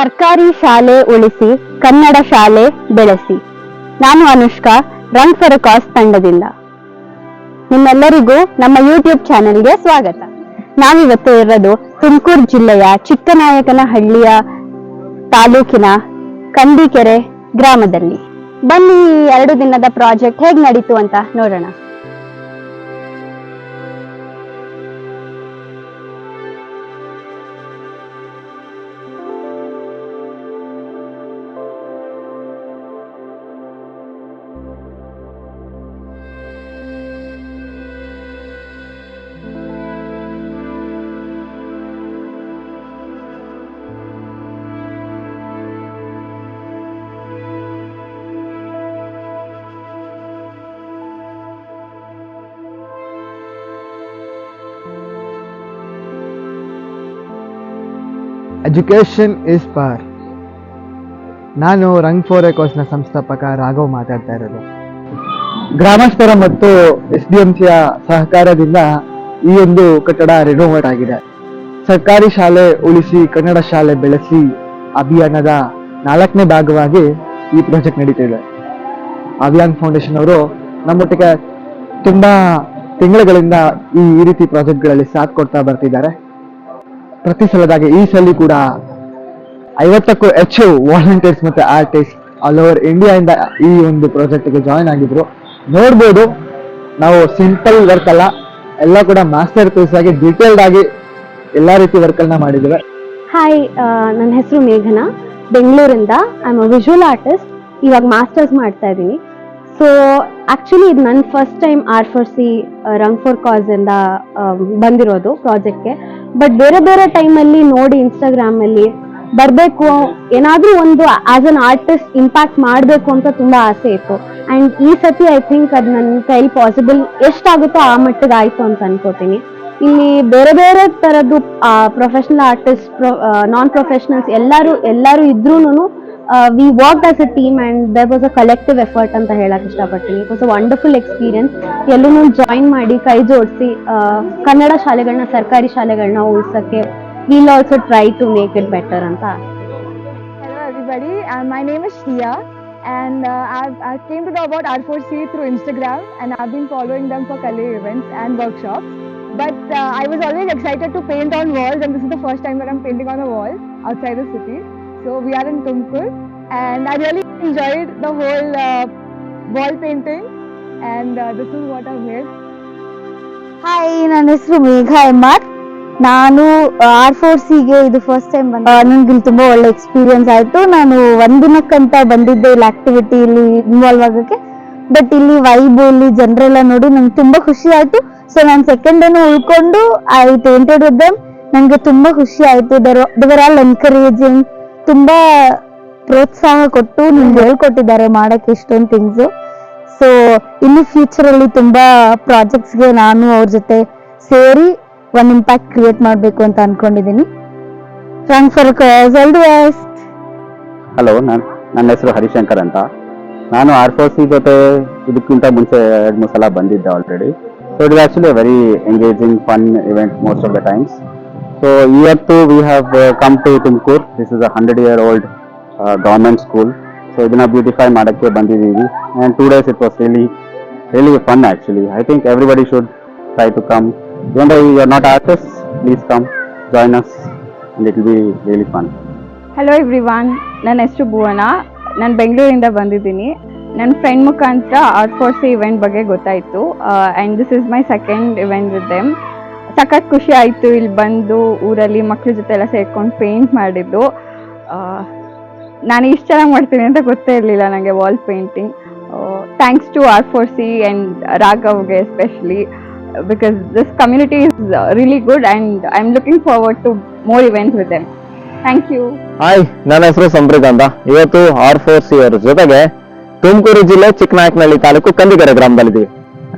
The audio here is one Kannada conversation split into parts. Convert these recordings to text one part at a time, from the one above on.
ಸರ್ಕಾರಿ ಶಾಲೆ ಉಳಿಸಿ ಕನ್ನಡ ಶಾಲೆ ಬೆಳೆಸಿ. ನಾನು ಅನುಷ್ಕಾ, ರನ್ ಫಾರ್ ಎ ಕಾಸ್ ತಂಡದಿಂದ ನಿಮ್ಮೆಲ್ಲರಿಗೂ ನಮ್ಮ ಯೂಟ್ಯೂಬ್ ಚಾನೆಲ್ಗೆ ಸ್ವಾಗತ. ನಾವಿವತ್ತು ಇರೋದು ತುಮಕೂರು ಜಿಲ್ಲೆಯ ಚಿಕ್ಕನಾಯಕನಹಳ್ಳಿಯ ತಾಲೂಕಿನ ಕಂದಿಕೆರೆ ಗ್ರಾಮದಲ್ಲಿ. ಬನ್ನಿ 2 ದಿನದ ಪ್ರಾಜೆಕ್ಟ್ ಹೇಗ್ ನಡೀತು ಅಂತ ನೋಡೋಣ. Education is power. ನಾನು ರಂಗ್ ಫಾರ್ ಎ ಕಾಸ್ನ ಸಂಸ್ಥಾಪಕ ರಾಘವ್ ಮಾತಾಡ್ತಾ ಇರೋದು. ಗ್ರಾಮಸ್ಥರ ಮತ್ತು SDMCಯ ಸಹಕಾರದಿಂದ ಈ ಒಂದು ಕಟ್ಟಡ ರಿನೋವೇಟ್ ಆಗಿದೆ. ಸರ್ಕಾರಿ ಶಾಲೆ ಉಳಿಸಿ ಕನ್ನಡ ಶಾಲೆ ಬೆಳೆಸಿ ಅಭಿಯಾನದ 4ನೇ ಭಾಗವಾಗಿ ಈ ಪ್ರಾಜೆಕ್ಟ್ ನಡೀತಿದೆ. ಅಭಿಯಾನ್ ಫೌಂಡೇಶನ್ ಅವರು ನಮ್ಮೊಟ್ಟಿಗೆ ತುಂಬಾ ತಿಂಗಳುಗಳಿಂದ ಈ ರೀತಿ ಪ್ರಾಜೆಕ್ಟ್ಗಳಲ್ಲಿ ಸಾಥ್ ಕೊಡ್ತಾ ಬರ್ತಿದ್ದಾರೆ. ಪ್ರತಿ ಸಲದಾಗಿ ಈ ಸಲ ಕೂಡ 50ಕ್ಕೂ ಹೆಚ್ಚು ವಾಲಂಟಿಯರ್ಸ್ ಮತ್ತೆ ಆರ್ಟಿಸ್ಟ್ ಆಲ್ ಓವರ್ ಇಂಡಿಯಾ ಇಂದ ಈ ಒಂದು ಪ್ರಾಜೆಕ್ಟ್ಗೆ ಜಾಯಿನ್ ಆಗಿದ್ರು. ನೋಡ್ಬೋದು, ನಾವು ಸಿಂಪಲ್ ವರ್ಕ್ ಅಲ್ಲ, ಎಲ್ಲ ಕೂಡ ಮಾಸ್ಟರ್ ಪೀಸ್ ಆಗಿ ಡೀಟೇಲ್ಡ್ ಆಗಿ ಎಲ್ಲಾ ರೀತಿ ವರ್ಕ್ ಅನ್ನ ಮಾಡಿದ್ದೇವೆ. ಹಾಯ್, ನನ್ನ ಹೆಸರು ಮೇಘನಾ, ಬೆಂಗಳೂರಿಂದ. I am a visual artist. ಇವಾಗ ಮಾಸ್ಟರ್ಸ್ ಮಾಡ್ತಾ ಇದ್ದೀನಿ. ಸೊ ಆಕ್ಚುಲಿ ಇದು ನನ್ನ first time R4C Rang for ಕಾಸ್ ಇಂದ ಬಂದಿರೋದು ಪ್ರಾಜೆಕ್ಟ್ಗೆ. ಬಟ್ ಬೇರೆ ಬೇರೆ ಟೈಮಲ್ಲಿ ನೋಡಿ ಇನ್ಸ್ಟಾಗ್ರಾಮ್ ಅಲ್ಲಿ ಬರಬೇಕು, ಏನಾದ್ರೂ ಒಂದು ಆಸ್ ಅನ್ ಆರ್ಟಿಸ್ಟ್ ಇಂಪ್ಯಾಕ್ಟ್ ಮಾಡಬೇಕು ಅಂತ ತುಂಬಾ ಆಸೆ ಇತ್ತು. ಅಂಡ್ ಈ ಸತಿ ಐ ಥಿಂಕ್ ಅದು ನನ್ನ ಕೈಲಿ ಪಾಸಿಬಲ್ ಎಷ್ಟಾಗುತ್ತೋ ಆ ಮಟ್ಟಿಗೆ ಆಯ್ತು ಅಂತ ಅನ್ಕೋತೀನಿ. ಇಲ್ಲಿ ಬೇರೆ ಬೇರೆ ತರದ್ದು ಪ್ರೊಫೆಷನಲ್ ಆರ್ಟಿಸ್ಟ್, ನಾನ್ ಪ್ರೊಫೆಷನಲ್ಸ್ ಎಲ್ಲರೂ ಇದ್ರೂನು we work as a team and there was a collective effort ಅಂತ ಹೇಳಕ್ ಇಷ್ಟಪಡ್ತೀನಿ. It was a wonderful experience. ಎಲ್ಲೂ ಜಾಯಿನ್ ಮಾಡಿ ಕೈ ಜೋಡಿಸಿ ಕನ್ನಡ ಶಾಲೆಗಳನ್ನ, ಸರ್ಕಾರಿ ಶಾಲೆಗಳನ್ನ ಉಳಿಸಕ್ಕೆ we'll also try to make it better anta. Hello everybody, my name is Shriya and I came to know about R4C through Instagram and I've been following them for Kale events and workshops. But I was always excited to paint on walls, and this is the first time that I'm painting on a wall outside the city. So we are in Tumkur and I really enjoyed the whole wall painting and this is what I've made. Hi, ನನ್ನ ಹೆಸರು ಮೇಘಾ MR. ನಾನು R4Cಗೆ ಇದು ಫಸ್ಟ್ ಟೈಮ್ ನನಗೆ ತುಂಬಾ ಒಳ್ಳೆ ಎಕ್ಸ್ಪೀರಿಯನ್ಸ್ ಆಯ್ತು. ನಾನು ಒಂದಿನಕ್ಕಂತ ಬಂದಿದ್ದೆ ಇಲ್ಲಿ ಆಕ್ಟಿವಿಟಿ ಇಲ್ಲಿ ಇನ್ವಾಲ್ವ್ ಆಗಕ್ಕೆ. ಬಟ್ ಇಲ್ಲಿ ವೈಬ್, ಇಲ್ಲಿ ಜನರೆಲ್ಲ ನೋಡಿ ನಂಗೆ ತುಂಬಾ ಖುಷಿ ಆಯ್ತು. ಸೊ ನಾನು ಸೆಕೆಂಡ್ ಡೇನು ಉಳ್ಕೊಂಡು ಐ ಪೇಂಟೆಡ್ ವಿತ್ ದೆಮ್. ನಂಗೆ ತುಂಬಾ ಖುಷಿ ಆಯ್ತು. ದೇ ವರ್ ಆಲ್ ಎನ್ಕರೇಜಿಂಗ್, ತುಂಬಾ ಪ್ರೋತ್ಸಾಹ ಕೊಟ್ಟು ನಿಮ್ಗೆ ಹೇಳ್ಕೊಟ್ಟಿದ್ದಾರೆ ಮಾಡಕ್ಕೆ ಇಷ್ಟೊಂದು ಥಿಂಗ್ಸ್. ಸೊ ಇನ್ನು ಫ್ಯೂಚರ್ ಅಲ್ಲಿ ತುಂಬಾ ಪ್ರಾಜೆಕ್ಟ್ಸ್ಗೆ ನಾನು ಅವ್ರ ಜೊತೆ ಸೇರಿ ಒಂದು ಇಂಪ್ಯಾಕ್ಟ್ ಕ್ರಿಯೇಟ್ ಮಾಡಬೇಕು ಅಂತ ಅನ್ಕೊಂಡಿದ್ದೀನಿ. Rang for a cause, all the best. Hello, ನನ್ನ ಹೆಸರು ಹರಿಶಂಕರ್ ಅಂತ. ನಾನು R4C ಜೊತೆ ಇದಕ್ಕಿಂತ ಮುಂಚೆ 2-3 ಸಲ ಬಂದಿದ್ದೆ already. So it is actually a very engaging fun event most of the times. So ಇವತ್ತು we have come to Tumkur. This is a 100-year-old government school. So ಇದನ್ನ ಬ್ಯೂಟಿಫೈ ಮಾಡಕ್ಕೆ ಬಂದಿದ್ದೀವಿ. And 2 days it was really fun actually. I think everybody should try to come. Even though you are not artists, please come, join us and it will be really fun. Hello everyone, ನನ್ನ ಹೆಸರು ಭುವನ. ನಾನು ಬೆಂಗಳೂರಿಂದ ಬಂದಿದ್ದೀನಿ. ನನ್ನ ಫ್ರೆಂಡ್ ಮುಖಾಂತರ R4C ಇವೆಂಟ್ ಬಗ್ಗೆ ಗೊತ್ತಾಯಿತು and this is my second event with them. ಸಖತ್ ಖುಷಿ ಆಯಿತು ಇಲ್ಲಿ ಬಂದು ಊರಲ್ಲಿ ಮಕ್ಳ ಜೊತೆ ಎಲ್ಲ ಸೇರ್ಕೊಂಡು ಪೇಂಟ್ ಮಾಡಿದ್ದು. ನಾನು ಇಷ್ಟು ಚೆನ್ನಾಗಿ ಮಾಡ್ತೀನಿ ಅಂತ ಗೊತ್ತೇ ಇರಲಿಲ್ಲ ನನಗೆ wall painting. Thanks to R4C and ರಾಘವ್ಗೆ especially, because this community is really good and I'm looking forward to more events with them. Thank you. Hi, ನನ್ನ ಹೆಸರು ಸಂಪ್ರೀತ್ ಅಂತ. ಇವತ್ತು R4C ಅವರ ಜೊತೆಗೆ ತುಮಕೂರು ಜಿಲ್ಲೆ ಚಿಕ್ಕನಾಯಕನಹಳ್ಳಿ ತಾಲೂಕು ಕಂದಿಕೆರೆ ಗ್ರಾಮದಲ್ಲಿದ್ದೀವಿ.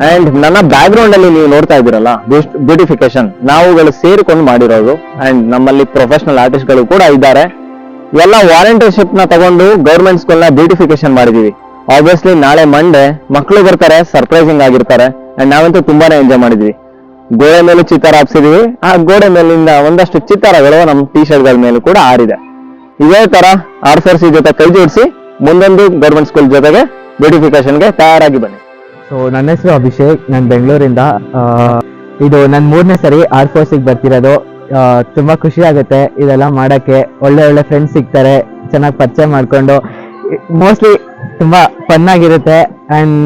ಅಂಡ್ ನನ್ನ ಬ್ಯಾಕ್ ಗ್ರೌಂಡ್ ಅಲ್ಲಿ ನೀವು ನೋಡ್ತಾ ಇದ್ದೀರಲ್ಲ, ಬ್ಯೂಟಿಫಿಕೇಶನ್ ನಾವುಗಳು ಸೇರಿಕೊಂಡು ಮಾಡಿರೋದು. ಅಂಡ್ ನಮ್ಮಲ್ಲಿ ಪ್ರೊಫೆಷನಲ್ ಆರ್ಟಿಸ್ಟ್ ಗಳು ಕೂಡ ಇದ್ದಾರೆ. ಎಲ್ಲ ವಾಲಂಟಿಯರ್ಶಿಪ್ ನ ತಗೊಂಡು ಗೌರ್ಮೆಂಟ್ ಸ್ಕೂಲ್ ನ ಬ್ಯೂಟಿಫಿಕೇಶನ್ ಮಾಡಿದೀವಿ. ಆಬ್ವಿಯಸ್ಲಿ ನಾಳೆ ಮಂಡೇ ಮಕ್ಕಳು ಬರ್ತಾರೆ, ಸರ್ಪ್ರೈಸಿಂಗ್ ಆಗಿರ್ತಾರೆ. ಅಂಡ್ ನಾವಂತೂ ತುಂಬಾನೇ ಎಂಜಾಯ್ ಮಾಡಿದ್ವಿ. ಗೋಡೆ ಮೇಲೂ ಚಿತ್ತಾರ ಹಾಕ್ಸಿದೀವಿ. ಆ ಗೋಡೆ ಮೇಲಿಂದ ಒಂದಷ್ಟು ಚಿತ್ತಾರಗಳು ನಮ್ಮ ಟೀ ಶರ್ಟ್ ಗಳ ಮೇಲೂ ಕೂಡ ಆರಿದೆ. ಇದೇ ತರ R4C ಜೊತೆ ಕೈ ಜೋಡಿಸಿ ಮುಂದೊಂದು ಗೌರ್ಮೆಂಟ್ ಸ್ಕೂಲ್ ಜೊತೆಗೆ ಬ್ಯೂಟಿಫಿಕೇಶನ್ಗೆ ತಯಾರಾಗಿ ಬನ್ನಿ. ಸೊ ನನ್ನ ಹೆಸರು ಅಭಿಷೇಕ್, ನಾನು ಬೆಂಗಳೂರಿಂದ. ಇದು ನನ್ನ 3ನೇ ಸರಿ R4C ಬರ್ತಿರೋದು. ತುಂಬಾ ಖುಷಿ ಆಗುತ್ತೆ ಇದೆಲ್ಲ ಮಾಡಕ್ಕೆ. ಒಳ್ಳೆ ಒಳ್ಳೆ ಫ್ರೆಂಡ್ಸ್ ಸಿಗ್ತಾರೆ, ಚೆನ್ನಾಗಿ ಪರಿಚಯ ಮಾಡ್ಕೊಂಡು ಮೋಸ್ಟ್ಲಿ ತುಂಬಾ ಫನ್ ಆಗಿರುತ್ತೆ ಅಂಡ್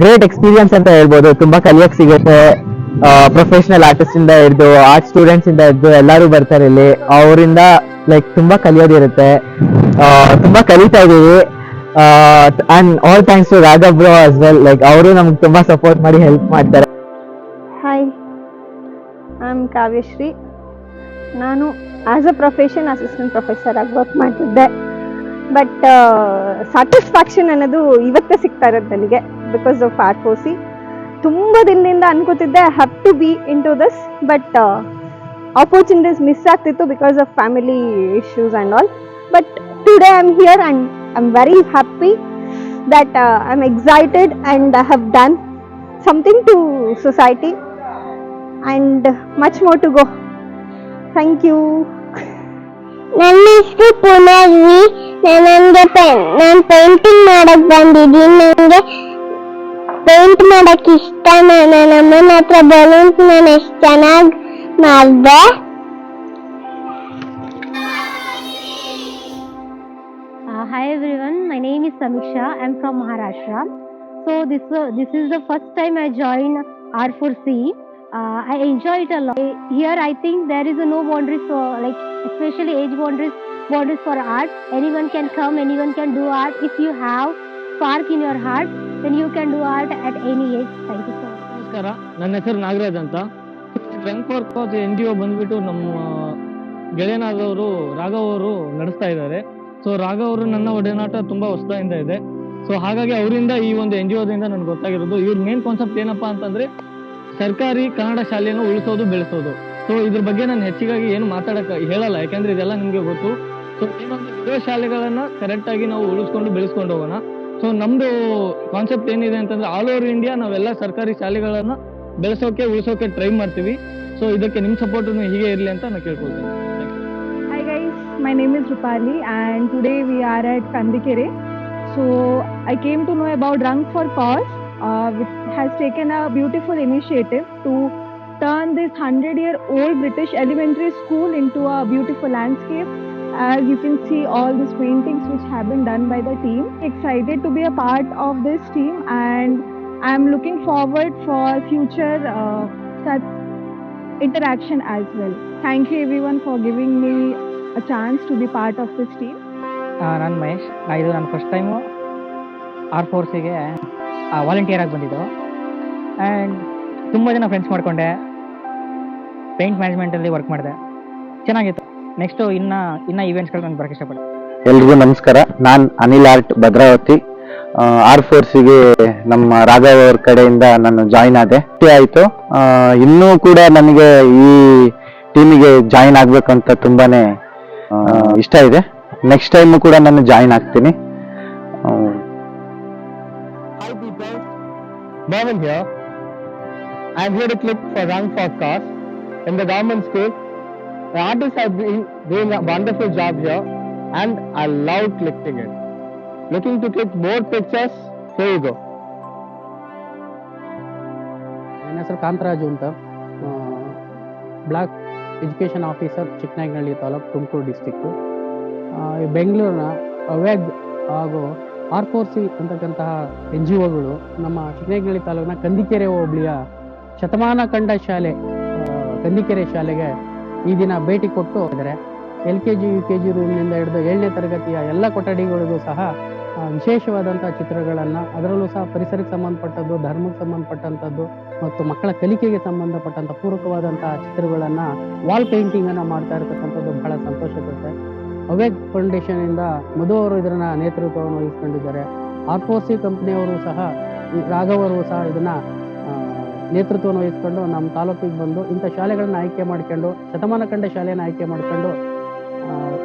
ಗ್ರೇಟ್ ಎಕ್ಸ್ಪೀರಿಯನ್ಸ್ ಅಂತ ಹೇಳ್ಬೋದು. ತುಂಬಾ ಕಲಿಯಕ್ ಸಿಗುತ್ತೆ. ಪ್ರೊಫೆಷನಲ್ ಆರ್ಟಿಸ್ಟ್ ಇಂದ ಹಿಡಿದು ಆರ್ಟ್ ಸ್ಟೂಡೆಂಟ್ಸ್ ಇಂದ ಹಿಡಿದು ಎಲ್ಲರೂ ಬರ್ತಾರೆ ಇಲ್ಲಿ. ಅವರಿಂದ ಲೈಕ್ ತುಂಬಾ ಕಲಿಯೋದಿರುತ್ತೆ. ತುಂಬಾ ಕಲಿತಾ ಇದೀವಿ. And all thanks to Raghav bro as well. Like ಅವರು ನಮ್ಗೆ ತುಂಬಾ ಸಪೋರ್ಟ್ ಮಾಡಿ ಹೆಲ್ಪ್ ಮಾಡ್ತಾರೆ. Hi, I am Kavyashree. ನಾನು as a profession assistant professor ಆಗಿ ವರ್ಕ್ ಮಾಡ್ತಿದ್ದೆ. ಬಟ್ ಸ್ಯಾಟಿಸ್ಫ್ಯಾಕ್ಷನ್ ಅನ್ನೋದು ಇವತ್ತೇ ಸಿಗ್ತಾ ಇರೋದು ನನಗೆ, ಬಿಕಾಸ್ ಆಫ್ R4C. ತುಂಬ ದಿನದಿಂದ ಅನ್ಕೋತಿದ್ದೆ I have to be into this, but opportunities miss ಆಗ್ತಿತ್ತು because of family issues and all. But today I am here and I am very happy that I'm excited and I have done something to society and much more to go. Thank you. ನನ್ನ ಹೆಸರು ಪುನರ್ವಿ. ನಾನು ಪೇಂಟಿಂಗ್ ಮಾಡಕ್ ಬಂದಿದ್ದೀನಿ. ನನಗೆ ಪೇಂಟ್ ಮಾಡಕ್ ಇಷ್ಟ. ನನ್ನ ಅಮ್ಮನ ಹತ್ರ ಬಲೂನ್ಸ್ ನಾನು ಎಷ್ಟು ಚೆನ್ನಾಗಿ ಮಾಡಿದೆ. Hi everyone, my name is Samiksha. I'm from Maharashtra. So this is the first time I joined R4C. I enjoy it a lot. Here I think there is no boundaries for, like, especially age boundaries for art. Anyone can come, anyone can do art. If you have spark in your heart, then you can do art at any age. Thank you so much. ನಮಸ್ಕಾರ, ನನ್ನ ಹೆಸರು ನಾಗರಾಜ್ ಅಂತ. ರಂಗ್ ಫಾರ್ ಕಾಸ್ NGO ಬಂದ್ಬಿಟ್ಟು ನಮ್ಮ ಗೆಳೆಯನಾದವರು ರಾಘವ್ ಅವರು ನಡೆಸ್ತಾ ಇದ್ದಾರೆ. ಸೊ ರಾಘವ್ ಅವರು ನನ್ನ ಒಡನಾಟ ತುಂಬಾ ಹೊಸದಾಯಿಂದ ಇದೆ. ಸೊ ಹಾಗಾಗಿ ಅವರಿಂದ ಈ ಒಂದು NGOದಿಂದ ನನಗೆ ಗೊತ್ತಾಗಿರೋದು. ಇವ್ರ ಮೇನ್ ಕಾನ್ಸೆಪ್ಟ್ ಏನಪ್ಪಾ ಅಂತಂದ್ರೆ ಸರ್ಕಾರಿ ಕನ್ನಡ ಶಾಲೆಯನ್ನು ಉಳಿಸೋದು ಬೆಳೆಸೋದು. ಸೊ ಇದ್ರ ಬಗ್ಗೆ ನಾನು ಹೆಚ್ಚಿಗಾಗಿ ಏನು ಹೇಳಲ್ಲ, ಯಾಕಂದ್ರೆ ಇದೆಲ್ಲ ನಿಮ್ಗೆ ಗೊತ್ತು. ಸೊ ಏನೊಂದು ಇರೋ ಶಾಲೆಗಳನ್ನ ಕರೆಕ್ಟ್ ಆಗಿ ನಾವು ಉಳಿಸ್ಕೊಂಡು ಬೆಳೆಸ್ಕೊಂಡು ಹೋಗೋಣ. ಸೊ ನಮ್ದು ಕಾನ್ಸೆಪ್ಟ್ ಏನಿದೆ ಅಂತಂದ್ರೆ ಆಲ್ ಓವರ್ ಇಂಡಿಯಾ ನಾವೆಲ್ಲ ಸರ್ಕಾರಿ ಶಾಲೆಗಳನ್ನ ಬೆಳೆಸೋಕೆ ಉಳಿಸೋಕೆ ಟ್ರೈ ಮಾಡ್ತೀವಿ. ಸೊ ಇದಕ್ಕೆ ನಿಮ್ಮ ಸಪೋರ್ಟ್ ಹೀಗೆ ಇರಲಿ ಅಂತ ನಾನು ಕೇಳ್ಕೊಳ್ತೀನಿ. Hi guys, my name is Rupali and today we are at Kandikere. So I came to know about Rang for Cause, which has taken a beautiful initiative to turn this 100-year-old British elementary school into a beautiful landscape. As you can see all these paintings which have been done by the team. Excited to be a part of this team and I am looking forward for future such interaction as well. Thank you everyone for giving me a chance to be part of this team. ನಾನು ಮಹೇಶ್. ಇದು ನಾನು ಫಸ್ಟ್ ಟೈಮು R4Cಗೆ ವಾಲಂಟಿಯರ್ ಆಗಿ ಬಂದಿದ್ದು. ಆ್ಯಂಡ್ ತುಂಬ ಜನ ಫ್ರೆಂಡ್ಸ್ ಮಾಡಿಕೊಂಡೆ. ಪೇಂಟ್ ಮ್ಯಾನೇಜ್ಮೆಂಟಲ್ಲಿ ವರ್ಕ್ ಮಾಡಿದೆ, ಚೆನ್ನಾಗಿತ್ತು. ನೆಕ್ಸ್ಟು ಇನ್ನು ಈವೆಂಟ್ಸ್ಗಳು ನಾನು ಬರೋಕ್ಕೆ ಇಷ್ಟಪಡ್ತೀನಿ. ಎಲ್ರಿಗೂ ನಮಸ್ಕಾರ, ನಾನು ಅನಿಲ್ ಆರ್ಟ್ ಭದ್ರಾವತಿ. R4Cಗೆ ನಮ್ಮ ರಾಘವ್ ಅವ್ರ ಕಡೆಯಿಂದ ನಾನು ಜಾಯಿನ್ ಆದೆ. ಆಯಿತು. ಇನ್ನೂ ಕೂಡ ನನಗೆ ಈ ಟೀಮಿಗೆ ಜಾಯಿನ್ ಆಗ್ಬೇಕಂತ ತುಂಬಾನೇ ಇಷ್ಟ ಇದೆ. ನೆಕ್ಸ್ಟ್ ಟೈಮ್ ಕೂಡ ನಾನು ಜಾಯಿನ್ ಆಗ್ತೀನಿ. Hi people, Marvin here. I am here to click for Rang for Cause in the government school. The artists have been doing a wonderful job here and I love clicking it. Looking to click more pictures, here you go. ನನ್ನ ಹೆಸರು ಕಾಂತರಾಜು ಅಂತ. Block education officer, Chikkanayakanahalli taluk, Tumakuru district. ಬೆಂಗಳೂರಿನ ಅವೇಗ್ ಹಾಗೂ R4C ಅಂತಕ್ಕಂತಹ NGOಗಳು ನಮ್ಮ ಚಿಕ್ಕನಾಯಕನಹಳ್ಳಿ ತಾಲೂಕಿನ ಕಂದಿಕೆರೆ ಹೋಬಳಿಯ ಶತಮಾನ ಕಂಡ ಶಾಲೆ ಕಂದಿಕೆರೆ ಶಾಲೆಗೆ ಈ ದಿನ ಭೇಟಿ ಕೊಟ್ಟು ಇದ್ದಾರೆ. LKG UKG ರೂಮ್ನಿಂದ ಹಿಡಿದು 7ನೇ ತರಗತಿಯ ಎಲ್ಲ ಕೊಠಡಿಗಳಿಗೂ ಸಹ ವಿಶೇಷವಾದಂಥ ಚಿತ್ರಗಳನ್ನು, ಅದರಲ್ಲೂ ಸಹ ಪರಿಸರಕ್ಕೆ ಸಂಬಂಧಪಟ್ಟದ್ದು, ಧರ್ಮಕ್ಕೆ ಸಂಬಂಧಪಟ್ಟಂಥದ್ದು ಮತ್ತು ಮಕ್ಕಳ ಕಲಿಕೆಗೆ ಸಂಬಂಧಪಟ್ಟಂಥ ಪೂರಕವಾದಂಥ ಚಿತ್ರಗಳನ್ನು, ವಾಲ್ ಪೇಂಟಿಂಗನ್ನು ಮಾಡ್ತಾ ಇರತಕ್ಕಂಥದ್ದು ಬಹಳ ಸಂತೋಷ ಕೊಡುತ್ತೆ. ಅವೇಗ್ ಫೌಂಡೇಶನಿಂದ ಮಧು ಅವರು ಇದನ್ನ ನೇತೃತ್ವವನ್ನು ವಹಿಸ್ಕೊಂಡಿದ್ದಾರೆ. R4C ಕಂಪ್ನಿಯವರು ಸಹ, ರಾಘವ್ ಅವರು ಸಹ ಇದನ್ನ ನೇತೃತ್ವವನ್ನು ವಹಿಸ್ಕೊಂಡು ನಮ್ಮ ತಾಲೂಕಿಗೆ ಬಂದು ಇಂಥ ಶಾಲೆಗಳನ್ನ ಆಯ್ಕೆ ಮಾಡ್ಕೊಂಡು, ಶತಮಾನ ಕಂಡ ಶಾಲೆಯನ್ನು ಆಯ್ಕೆ ಮಾಡ್ಕೊಂಡು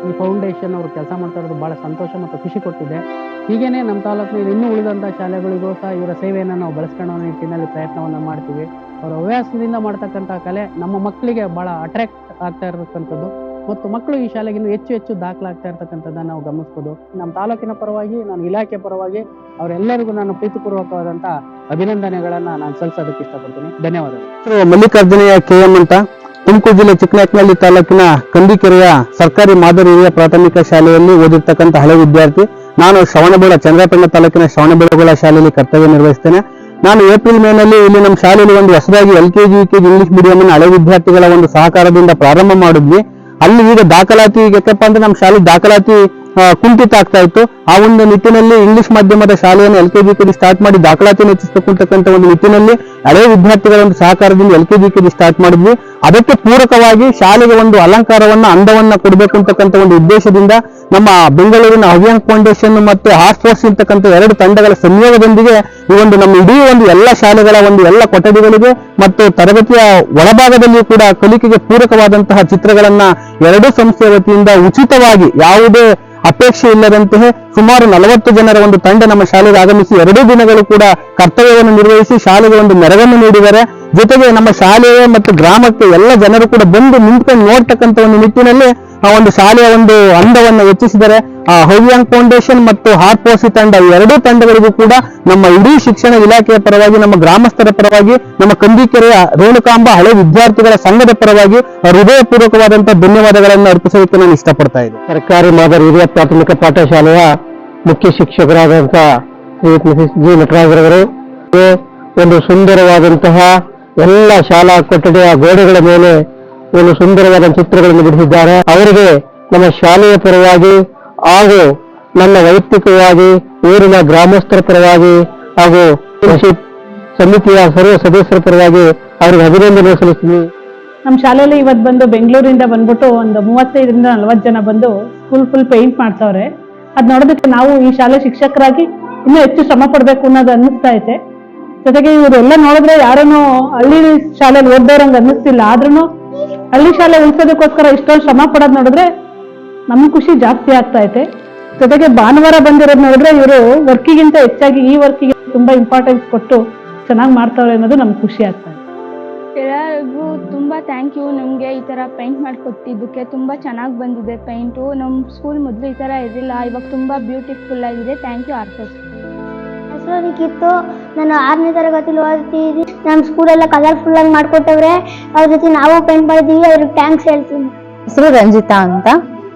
ಈ ಫೌಂಡೇಶನ್ ಅವರು ಕೆಲಸ ಮಾಡ್ತಾ ಇರೋದು ಬಹಳ ಸಂತೋಷ ಮತ್ತು ಖುಷಿ ಕೊಟ್ಟಿದೆ. ಹೀಗೇನೆ ನಮ್ಮ ತಾಲೂಕಿನಲ್ಲಿ ಇನ್ನೂ ಉಳಿದಂಥ ಶಾಲೆಗಳಿಗೂ ಸಹ ಇವರ ಸೇವೆಯನ್ನು ನಾವು ಬಳಸ್ಕೊಳ್ಳೋ ನಿಟ್ಟಿನಲ್ಲಿ ಪ್ರಯತ್ನವನ್ನು ಮಾಡ್ತೀವಿ. ಅವರ ಹವ್ಯಾಸದಿಂದ ಮಾಡ್ತಕ್ಕಂಥ ಕಲೆ ನಮ್ಮ ಮಕ್ಕಳಿಗೆ ಬಹಳ ಅಟ್ರಾಕ್ಟ್ ಆಗ್ತಾ ಇರತಕ್ಕಂಥದ್ದು. ಮತ್ತು ಮಕ್ಕಳು ಈ ಶಾಲೆಗೆ ಇನ್ನೂ ಹೆಚ್ಚು ಹೆಚ್ಚು ದಾಖಲಾಗ್ತಾ ಇರ್ತಕ್ಕಂಥದ್ದನ್ನು ನಾವು ಗಮನಿಸ್ಬೋದು. ನಮ್ಮ ತಾಲೂಕಿನ ಪರವಾಗಿ, ನಾನು ಇಲಾಖೆ ಪರವಾಗಿ ಅವರೆಲ್ಲರಿಗೂ ನಾನು ಪ್ರೀತಿಪೂರ್ವಕವಾದಂಥ ಅಭಿನಂದನೆಗಳನ್ನು ನಾನು ಸಲ್ಲಿಸೋದಕ್ಕೆ ಇಷ್ಟಪಡ್ತೀನಿ. ಧನ್ಯವಾದಗಳು. ಮಲ್ಲಿಕಾರ್ಜುನಯ್ಯ KM ಅಂತ, ತುಮಕೂರು ಜಿಲ್ಲೆ ಚಿಕ್ಕನಾಯಕನಹಳ್ಳಿ ತಾಲೂಕಿನ ಕಂದಿಕೆರೆಯ ಸರ್ಕಾರಿ ಮಾದರಿ ಹಿರಿಯ ಪ್ರಾಥಮಿಕ ಶಾಲೆಯಲ್ಲಿ ಓದಿರ್ತಕ್ಕಂಥ ಹಳೆ ವಿದ್ಯಾರ್ಥಿ. ನಾನು ಶ್ರವಣಬೆಳಗೊಳ, ಚಂದ್ರಪಟ್ಟಣ ತಾಲೂಕಿನ ಶ್ರವಣಬೆಳಗೊಳ ಶಾಲೆಯಲ್ಲಿ ಕರ್ತವ್ಯ ನಿರ್ವಹಿಸ್ತೇನೆ. ನಾನು ಏಪ್ರಿಲ್ ಮೇನಲ್ಲಿ ಇಲ್ಲಿ ನಮ್ಮ ಶಾಲೆಯಲ್ಲಿ ಒಂದು ಹೊಸದಾಗಿ LKG UKG ಇಂಗ್ಲಿಷ್ ಮೀಡಿಯಂ ಅನ್ನು ಹಳೆ ವಿದ್ಯಾರ್ಥಿಗಳ ಒಂದು ಸಹಕಾರದಿಂದ ಪ್ರಾರಂಭ ಮಾಡಿದ್ವಿ. ಅಲ್ಲಿ ಈಗ ದಾಖಲಾತಿ ಯಾಕಪ್ಪ ಅಂದ್ರೆ ನಮ್ಮ ಶಾಲೆ ದಾಖಲಾತಿ ಕುಂಠಿತ ಆಗ್ತಾ ಇತ್ತು. ಆ ಒಂದು ನಿಟ್ಟಿನಲ್ಲಿ ಇಂಗ್ಲಿಷ್ ಮಾಧ್ಯಮದ ಶಾಲೆಯನ್ನು LKG UKG ಸ್ಟಾರ್ಟ್ ಮಾಡಿ ದಾಖಲಾತಿಯನ್ನು ಹೆಚ್ಚಿಸಬೇಕು ಅಂತಕ್ಕಂಥ ಒಂದು ನಿಟ್ಟಿನಲ್ಲಿ ಹಳೆ ವಿದ್ಯಾರ್ಥಿಗಳ ಒಂದು ಸಹಕಾರದಿಂದ LKG UKG ಸ್ಟಾರ್ಟ್ ಮಾಡಿದ್ವಿ. ಅದಕ್ಕೆ ಪೂರಕವಾಗಿ ಶಾಲೆಗೆ ಒಂದು ಅಲಂಕಾರವನ್ನ, ಅಂದವನ್ನ ಕೊಡಬೇಕು ಅಂತಕ್ಕಂಥ ಒಂದು ಉದ್ದೇಶದಿಂದ ನಮ್ಮ ಬೆಂಗಳೂರಿನ ಹವ್ಯಾಂಗ್ ಫೌಂಡೇಶನ್ ಮತ್ತೆ ಹಾಸ್ಪೋರ್ಸ್ ಅಂತಕ್ಕಂಥ 2 ತಂಡಗಳ ಸಂಯೋಗದೊಂದಿಗೆ ಈ ಒಂದು ನಮ್ಮ ಇಡೀ ಒಂದು ಎಲ್ಲ ಶಾಲೆಗಳ ಒಂದು ಎಲ್ಲ ಕೊಠಡಿಗಳಿಗೆ ಮತ್ತು ತರಗತಿಯ ಒಳಭಾಗದಲ್ಲಿ ಕೂಡ ಕಲಿಕೆಗೆ ಪೂರಕವಾದಂತಹ ಚಿತ್ರಗಳನ್ನ 2 ಸಂಸ್ಥೆಯ ವತಿಯಿಂದ ಉಚಿತವಾಗಿ, ಯಾವುದೇ ಅಪೇಕ್ಷೆ ಇಲ್ಲದಂತೆ ಸುಮಾರು 40 ಜನರ ಒಂದು ತಂಡ ನಮ್ಮ ಶಾಲೆಗೆ ಆಗಮಿಸಿ 2 ದಿನಗಳು ಕೂಡ ಕರ್ತವ್ಯವನ್ನು ನಿರ್ವಹಿಸಿ ಶಾಲೆಗೆ ಒಂದು ಮೆರಗನ್ನು ನೀಡಿದ್ದಾರೆ. ಜೊತೆಗೆ ನಮ್ಮ ಶಾಲೆಯ ಮತ್ತು ಗ್ರಾಮಕ್ಕೆ ಎಲ್ಲ ಜನರು ಕೂಡ ಬಂದು ನಿಂತ್ಕೊಂಡು ನೋಡ್ತಕ್ಕಂಥ ಒಂದು ನಿಟ್ಟಿನಲ್ಲಿ ಆ ಒಂದು ಶಾಲೆಯ ಒಂದು ಅಂದವನ್ನು ಹೆಚ್ಚಿಸಿದರೆ ಹವ್ಯಾಂಗ್ ಫೌಂಡೇಶನ್ ಮತ್ತು ಹಾರ್ಪೋಸಿ ತಂಡ, ಈ 2 ತಂಡಗಳಿಗೂ ಕೂಡ ನಮ್ಮ ಇಡೀ ಶಿಕ್ಷಣ ಇಲಾಖೆಯ ಪರವಾಗಿ, ನಮ್ಮ ಗ್ರಾಮಸ್ಥರ ಪರವಾಗಿ, ನಮ್ಮ ಕಂದಿಕೆರೆಯ ರೇಣುಕಾಂಬ ಹಳೆ ವಿದ್ಯಾರ್ಥಿಗಳ ಸಂಘದ ಪರವಾಗಿ ಹೃದಯಪೂರ್ವಕವಾದಂತಹ ಧನ್ಯವಾದಗಳನ್ನು ಅರ್ಪಿಸೋದಕ್ಕೆ ನಾನು ಇಷ್ಟಪಡ್ತಾ ಇದ್ದೆ. ಸರ್ಕಾರಿ ಮಾದರಿ ಹಿರಿಯ ಪ್ರಾಥಮಿಕ ಪಾಠಶಾಲೆಯ ಮುಖ್ಯ ಶಿಕ್ಷಕರಾದಂತಹ ಜಿ ನಟರಾಜರವರು ಒಂದು ಸುಂದರವಾದಂತಹ ಎಲ್ಲ ಶಾಲಾ ಕೊಠಡಿಯ ಗೋಡೆಗಳ ಮೇಲೆ ಒಂದು ಸುಂದರವಾದ ಚಿತ್ರಗಳನ್ನು ಬಿಡಿಸಿದ್ದಾರೆ. ಅವರಿಗೆ ನಮ್ಮ ಶಾಲೆಯ ಪರವಾಗಿ ಹಾಗೂ ನನ್ನ ವೈಯಕ್ತಿಕವಾಗಿ ಊರಿನ ಗ್ರಾಮಸ್ಥರ ಪರವಾಗಿ ಹಾಗೂ ಸಮಿತಿಯ ಸರ್ವ ಸದಸ್ಯರ ಪರವಾಗಿ ಅವರಿಗೆ ಅಭಿನಂದನೆ ಸಲ್ಲಿಸ್ತೀನಿ. ನಮ್ಮ ಶಾಲೆಯಲ್ಲಿ ಇವತ್ತು ಬಂದು ಬೆಂಗಳೂರಿಂದ ಬಂದ್ಬಿಟ್ಟು ಒಂದು 35ರಿಂದ 40 ಜನ ಬಂದು ಸ್ಕೂಲ್ ಫುಲ್ ಪೇಂಟ್ ಮಾಡ್ಸವ್ರೆ. ಅದ್ ನೋಡೋದಕ್ಕೆ ನಾವು ಈ ಶಾಲೆ ಶಿಕ್ಷಕರಾಗಿ ಇನ್ನೂ ಹೆಚ್ಚು ಶ್ರಮ ಪಡ್ಬೇಕು ಅನ್ನೋದು ಅನ್ನಿಸ್ತಾ ಐತೆ. ಜೊತೆಗೆ ಇವರೆಲ್ಲ ನೋಡಿದ್ರೆ ಯಾರನ್ನು ಹಳ್ಳಿ ಶಾಲೆಯಲ್ಲಿ ಓದ್ದವ್ರಂಗೆ ಅನ್ನಿಸ್ತಿಲ್ಲ, ಆದ್ರೂ ಹಳ್ಳಿ ಶಾಲೆ ಉಳಿಸೋದಕ್ಕೋಸ್ಕರ ಇಷ್ಟೊಂದು ಶ್ರಮ ಪಡೋದು ನೋಡಿದ್ರೆ ನಮ್ ಖುಷಿ ಜಾಸ್ತಿ ಆಗ್ತಾ ಐತೆ. ಜೊತೆಗೆ ಭಾನುವಾರ ಬಂದಿರೋದು ನೋಡಿದ್ರೆ ಇವರು ವರ್ಕಿಗಿಂತ ಹೆಚ್ಚಾಗಿ ಈ ವರ್ಕಿಗೆ ತುಂಬಾ ಇಂಪಾರ್ಟೆನ್ಸ್ ಕೊಟ್ಟು ಚೆನ್ನಾಗಿ ಮಾಡ್ತಾವ್ರೆ ಅನ್ನೋದು ನಮ್ಗೆ ಖುಷಿ ಆಗ್ತಾ ಇದೆ. ಎಲ್ಲರಿಗೂ ತುಂಬ ಥ್ಯಾಂಕ್ ಯು. ನಮಗೆ ಈ ಥರ ಪೇಂಟ್ ಮಾಡಿಕೊಟ್ಟಿದ್ದಕ್ಕೆ ತುಂಬ ಚೆನ್ನಾಗಿ ಬಂದಿದೆ ಪೇಂಟು. ನಮ್ಮ ಸ್ಕೂಲ್ ಮೊದಲು ಈ ಥರ ಇರಲಿಲ್ಲ, ಇವಾಗ ತುಂಬ ಬ್ಯೂಟಿಫುಲ್ ಆಗಿದೆ. ಥ್ಯಾಂಕ್ ಯು ಆರ್ಫೋರ್ಸ್. ಹೆಸರು ನಿಖಿತ್ತು. ನಾನು 6ನೇ ತರಗತಿಲಿ ಓದ್ತಿದ್ದೀನಿ. ನಮ್ಮ ಸ್ಕೂಲೆಲ್ಲ ಕಲರ್ಫುಲ್ ಆಗಿ ಮಾಡ್ಕೊಟ್ಟವ್ರೆ. ಅವ್ರ ಜೊತೆ ನಾವು ಪೇಂಟ್ ಮಾಡಿದ್ದೀವಿ. ಅವ್ರಿಗೆ ಥ್ಯಾಂಕ್ಸ್ ಹೇಳ್ತೀನಿ. ಹೆಸರು ರಂಜಿತಾ ಅಂತ.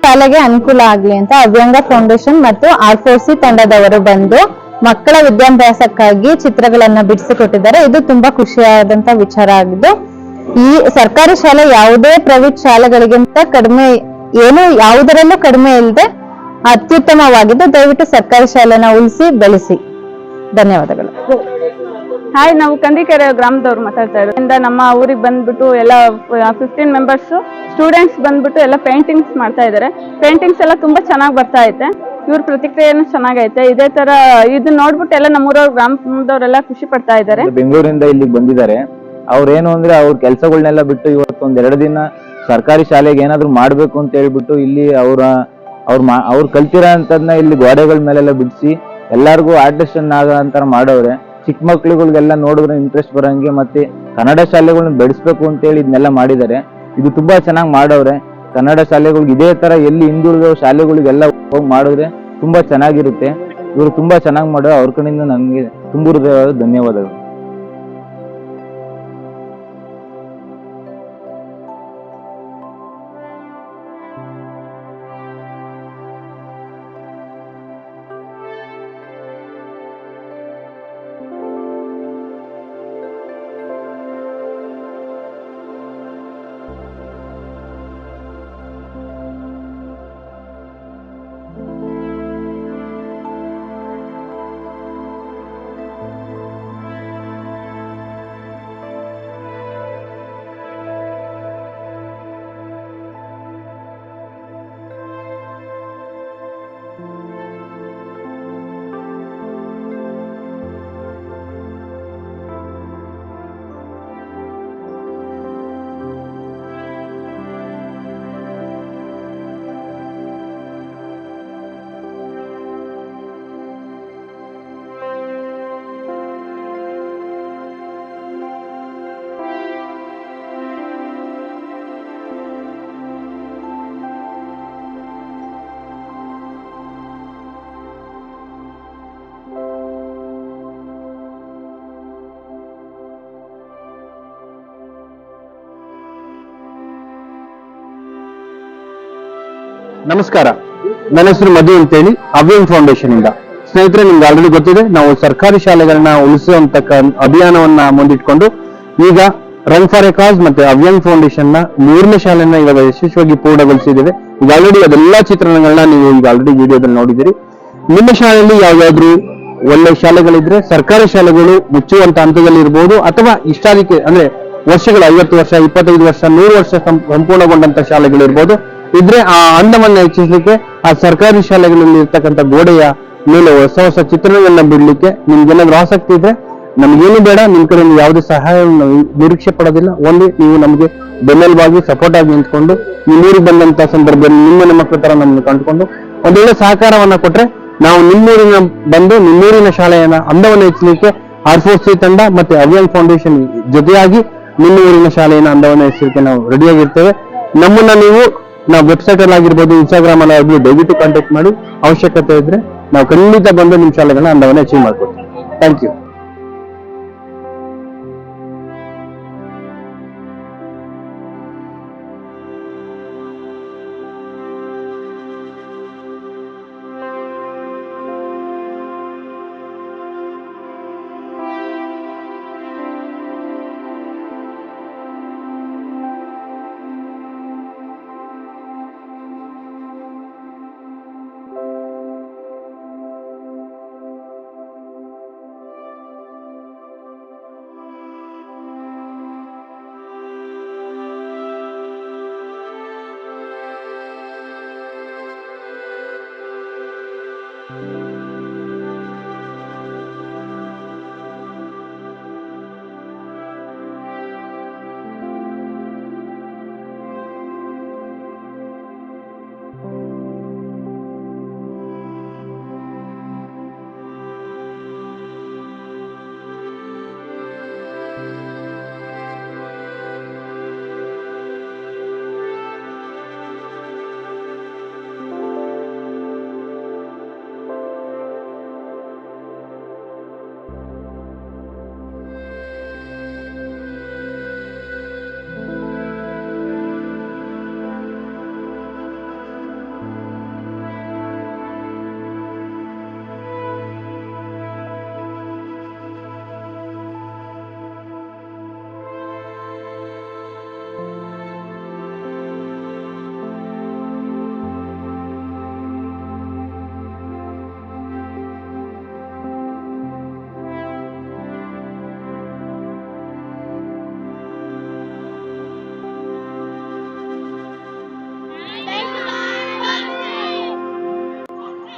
ಶಾಲೆಗೆ ಅನುಕೂಲ ಆಗ್ಲಿ ಅಂತ ಹವ್ಯಾಂಗ ಫೌಂಡೇಶನ್ ಮತ್ತು R4C ತಂಡದವರು ಬಂದು ಮಕ್ಕಳ ವಿದ್ಯಾಭ್ಯಾಸಕ್ಕಾಗಿ ಚಿತ್ರಗಳನ್ನ ಬಿಡಿಸಿಕೊಟ್ಟಿದ್ದಾರೆ. ಇದು ತುಂಬಾ ಖುಷಿಯಾದಂತ ವಿಚಾರ ಆಗಿದ್ದು, ಈ ಸರ್ಕಾರಿ ಶಾಲೆ ಯಾವುದೇ ಪ್ರೈವೇಟ್ ಶಾಲೆಗಳಿಗಿಂತ ಕಡಿಮೆ, ಏನು ಯಾವುದರಲ್ಲೂ ಕಡಿಮೆ ಇಲ್ಲದೆ ಅತ್ಯುತ್ತಮವಾಗಿದ್ದು. ದಯವಿಟ್ಟು ಸರ್ಕಾರಿ ಶಾಲೆನ ಉಳಿಸಿ ಬೆಳೆಸಿ. ಧನ್ಯವಾದಗಳು. ಹಾಯ್, ನಾವು ಕಂದಿಕೆರೆ ಗ್ರಾಮದವ್ರು ಮಾತಾಡ್ತಾ ಇರೋದ್ರಿಂದ ನಮ್ಮ ಊರಿಗೆ ಬಂದ್ಬಿಟ್ಟು ಎಲ್ಲ 15 ಮೆಂಬರ್ಸ್ ಸ್ಟೂಡೆಂಟ್ಸ್ ಬಂದ್ಬಿಟ್ಟು ಎಲ್ಲ ಪೇಂಟಿಂಗ್ಸ್ ಮಾಡ್ತಾ ಇದ್ದಾರೆ. ಪೇಂಟಿಂಗ್ಸ್ ಎಲ್ಲ ತುಂಬಾ ಚೆನ್ನಾಗಿ ಬರ್ತಾ ಐತೆ. ಇವ್ರ ಪ್ರತಿಕ್ರಿಯೆನೂ ಚೆನ್ನಾಗೈತೆ. ಇದೇ ತರ ಇದನ್ನ ನೋಡ್ಬಿಟ್ಟು ಎಲ್ಲ ನಮ್ಮೂರವ್ರ ಗ್ರಾಮದವರೆಲ್ಲ ಖುಷಿ ಪಡ್ತಾ ಇದ್ದಾರೆ. ಬೆಂಗಳೂರಿಂದ ಇಲ್ಲಿಗೆ ಬಂದಿದ್ದಾರೆ. ಅವ್ರೇನು ಅಂದ್ರೆ ಅವ್ರ ಕೆಲಸಗಳನ್ನೆಲ್ಲ ಬಿಟ್ಟು ಇವತ್ತು 2 ದಿನ ಸರ್ಕಾರಿ ಶಾಲೆಗೆ ಏನಾದ್ರು ಮಾಡ್ಬೇಕು ಅಂತ ಹೇಳ್ಬಿಟ್ಟು ಇಲ್ಲಿ ಅವ್ರು ಕಲ್ತಿರೋ ಅಂತದ್ನ ಇಲ್ಲಿ ಗೋಡೆಗಳ ಮೇಲೆಲ್ಲ ಬಿಡಿಸಿ ಎಲ್ಲಾರ್ಗು ಆರ್ಟಿಸ್ಟನ್ ಆಗೋ ಅಂತಾರ ಮಾಡವ್ರೆ. ಚಿಕ್ಕ ಮಕ್ಳುಗಳಿಗೆಲ್ಲ ನೋಡಿದ್ರೆ ಇಂಟ್ರೆಸ್ಟ್ ಬರಂಗೆ ಮತ್ತೆ ಕನ್ನಡ ಶಾಲೆಗಳನ್ನ ಬೆಳೆಸ್ಬೇಕು ಅಂತ ಹೇಳಿ ಇದನ್ನೆಲ್ಲ ಮಾಡಿದ್ದಾರೆ. ಇದು ತುಂಬಾ ಚೆನ್ನಾಗಿ ಮಾಡವ್ರೆ. ಕನ್ನಡ ಶಾಲೆಗಳಿಗೆ ಇದೇ ತರ ಎಲ್ಲಿ ಹಿಂದುಳಿದ ಶಾಲೆಗಳಿಗೆಲ್ಲ ಹೋಗಿ ಮಾಡಿದ್ರೆ ತುಂಬಾ ಚೆನ್ನಾಗಿರುತ್ತೆ. ಇವರು ತುಂಬಾ ಚೆನ್ನಾಗಿ ಮಾಡೋ, ಅವ್ರ ಕಡೆಯಿಂದ ನನಗೆ ತುಂಬ ಹೃದಯವಾದ ಧನ್ಯವಾದಗಳು. ನಮಸ್ಕಾರ, ನನ್ನ ಹೆಸರು ಮಧು ಅಂತೇಳಿ ಅವ್ಯಂಗ್ ಫೌಂಡೇಶನ್ ಇಂದ. ಸ್ನೇಹಿತರೆ, ನಿಮ್ಗೆ ಆಲ್ರೆಡಿ ಗೊತ್ತಿದೆ, ನಾವು ಸರ್ಕಾರಿ ಶಾಲೆಗಳನ್ನ ಉಳಿಸುವಂತ ಅಭಿಯಾನವನ್ನ ಮುಂದಿಟ್ಕೊಂಡು ಈಗ ರನ್ ಫಾರ್ ಎ ಕಾಸ್ ಮತ್ತೆ ಅವ್ಯಂಗ್ ಫೌಂಡೇಶನ್ ನ 3ನೇ ಶಾಲೆಯನ್ನ ಇವಾಗ ಯಶಸ್ವಿಯಾಗಿ ಪೂರ್ಣಗೊಳಿಸಿದ್ದೇವೆ. ಈಗ ಆಲ್ರೆಡಿ ಅದೆಲ್ಲಾ ಚಿತ್ರಣಗಳನ್ನ ನೀವು ಈಗ ಆಲ್ರೆಡಿ ವಿಡಿಯೋದಲ್ಲಿ ನೋಡಿದಿರಿ. ನಿಮ್ಮ ಶಾಲೆಯಲ್ಲಿ ಯಾವ್ದಾದ್ರು ಒಳ್ಳೆ ಶಾಲೆಗಳಿದ್ರೆ, ಸರ್ಕಾರಿ ಶಾಲೆಗಳು ಮುಚ್ಚುವಂತ ಹಂತದಲ್ಲಿ ಇರ್ಬೋದು, ಅಥವಾ ಇಷ್ಟಾದಿಕ್ಕೆ ಅಂದ್ರೆ ವರ್ಷಗಳು 50 ವರ್ಷ, 25 ವರ್ಷ, 100 ವರ್ಷ ಸಂಪೂರ್ಣಗೊಂಡಂತ ಶಾಲೆಗಳಿರ್ಬೋದು ಇದ್ರೆ ಆ ಅಂದವನ್ನ ಹೆಚ್ಚಿಸಲಿಕ್ಕೆ ಆ ಸರ್ಕಾರಿ ಶಾಲೆಗಳಲ್ಲಿ ಇರ್ತಕ್ಕಂಥ ಗೋಡೆಯ ಮೇಲೆ ಹೊಸ ಹೊಸ ಚಿತ್ರಣಗಳನ್ನ ಬಿಡ್ಲಿಕ್ಕೆ ನಿಮ್ಗೇನಾದ್ರೂ ಆಸಕ್ತಿ ಇದ್ರೆ ನಮ್ಗೇನು ಬೇಡ, ನಿಮ್ ಕಡೆ ಯಾವುದೇ ಸಹಾಯ ನಿರೀಕ್ಷೆ ಪಡೋದಿಲ್ಲ. ಒಂದು ನೀವು ನಮಗೆ ಬೆನ್ನೆಲುಬಾಗಿ ಸಪೋರ್ಟ್ ಆಗಿ ನಿಂತ್ಕೊಂಡು ನಿಮ್ಮೂರಿಗೆ ಬಂದಂತ ಸಂದರ್ಭದಲ್ಲಿ ನಿಮ್ಮ ಮಕ್ಕಳ ತರ ನಮ್ಮನ್ನು ಕಂಡುಕೊಂಡು ಒಂದೊಳ್ಳೆ ಸಹಕಾರವನ್ನ ಕೊಟ್ರೆ ನಾವು ನಿಮ್ಮೂರಿನ ಬಂದು ನಿಮ್ಮೂರಿನ ಶಾಲೆಯನ್ನ ಅಂದವನ್ನು ಹೆಚ್ಚಲಿಕ್ಕೆ R4C ತಂಡ ಮತ್ತೆ ಅವ್ಯಂಗ್ ಫೌಂಡೇಶನ್ ಜೊತೆಯಾಗಿ ನಿಮ್ಮ ಊರಿನ ಶಾಲೆಯನ್ನ ಅಂದವನ್ನು ಹೆಚ್ಚಲಿಕ್ಕೆ ನಾವು ರೆಡಿಯಾಗಿರ್ತೇವೆ. ನಮ್ಮನ್ನ ನಾವು ವೆಬ್ಸೈಟ್ ಅಲ್ಲಿ ಆಗಿರ್ಬೋದು, ಇನ್ಸ್ಟಾಗ್ರಾಮ್ ಅಲ್ಲಿ ಆಗಿರ್ಬೋದು, ದಯವಿಟ್ಟು ಕಾಂಟ್ಯಾಕ್ಟ್ ಮಾಡಿ. ಅವಶ್ಯಕತೆ ಇದ್ರೆ ನಾವು ಖಂಡಿತ ಬಂದು ನಿಮ್ಮ ಶಾಲೆಗಳನ್ನ ಅಂದವನ್ನು ಅಚೀವ್ ಮಾಡ್ಕೊಡ್ತೀವಿ. Thank you.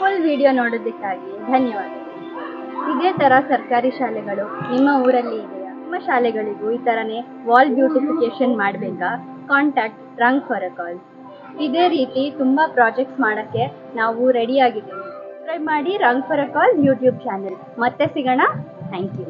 ಫುಲ್ ವಿಡಿಯೋ ನೋಡೋದಕ್ಕಾಗಿ ಧನ್ಯವಾದಗಳು. ಇದೇ ಥರ ಸರ್ಕಾರಿ ಶಾಲೆಗಳು ನಿಮ್ಮ ಊರಲ್ಲಿ ಇದೆಯಾ? ನಿಮ್ಮ ಶಾಲೆಗಳಿಗೂ ಈ ಥರನೇ ವಾಲ್ ಬ್ಯೂಟಿಫಿಕೇಶನ್ ಮಾಡಬೇಕಾ? ಕಾಂಟ್ಯಾಕ್ಟ್ ರಂಗ್ ಫಾರ್ ಎ ಕಾಸ್. ಇದೇ ರೀತಿ ತುಂಬ ಪ್ರಾಜೆಕ್ಟ್ಸ್ ಮಾಡೋಕ್ಕೆ ನಾವು ರೆಡಿಯಾಗಿದ್ದೀವಿ. ಸಬ್ಸ್ಕ್ರೈಬ್ ಮಾಡಿ Rang for a cause YouTube channel. ಮತ್ತೆ ಸಿಗೋಣ. Thank you.